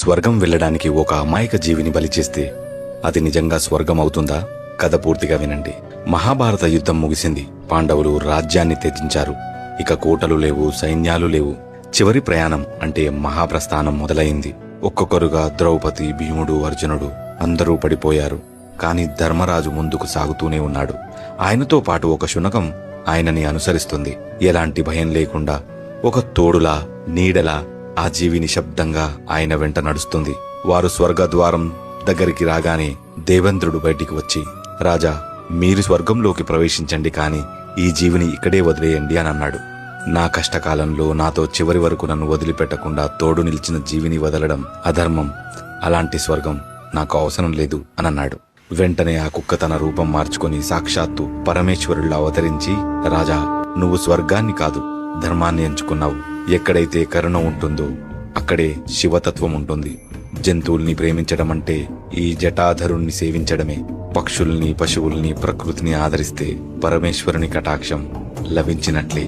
స్వర్గం వెళ్ళడానికి ఒక అమాయక జీవిని బలి చేస్తే అది నిజంగా స్వర్గం అవుతుందా? కథ పూర్తిగా వినండి. మహాభారత యుద్ధం ముగిసింది. పాండవులు రాజ్యాన్ని త్యజించారు. ఇక కోటలు లేవు, సైన్యాలు లేవు. చివరి ప్రయాణం అంటే మహాప్రస్థానం మొదలైంది. ఒక్కొక్కరుగా ద్రౌపది, భీముడు, అర్జునుడు అందరూ పడిపోయారు. కాని ధర్మరాజు ముందుకు సాగుతూనే ఉన్నాడు. ఆయనతో పాటు ఒక శునకం ఆయనని అనుసరిస్తుంది. ఎలాంటి భయం లేకుండా ఒక తోడులా, నీడలా ఆ జీవి నిశ్శబ్దంగా ఆయన వెంట నడుస్తుంది. వారు స్వర్గద్వారం దగ్గరికి రాగానే దేవేంద్రుడు బయటికి వచ్చి, రాజా, మీరు స్వర్గంలోకి ప్రవేశించండి, కాని ఈ జీవిని ఇక్కడే వదిలేయండి అని అన్నాడు. నా కష్టకాలంలో నాతో చివరి వరకు నన్ను వదిలిపెట్టకుండా తోడు నిలిచిన జీవిని వదలడం అధర్మం. అలాంటి స్వర్గం నాకు అవసరం లేదు అని అన్నాడు. వెంటనే ఆ కుక్క తన రూపం మార్చుకొని సాక్షాత్తు పరమేశ్వరుల్లా అవతరించి, రాజా, నువ్వు స్వర్గాన్ని కాదు, ధర్మాన్ని ఎంచుకున్నావు. ఎక్కడైతే కరుణ ఉంటుందో అక్కడే శివతత్వం ఉంటుంది. జంతువుల్ని ప్రేమించడం అంటే ఈ జటాధరుణ్ణి సేవించడమే. పక్షుల్ని, పశువుల్ని, ప్రకృతిని ఆదరిస్తే పరమేశ్వరుని కటాక్షం లభించినట్లే.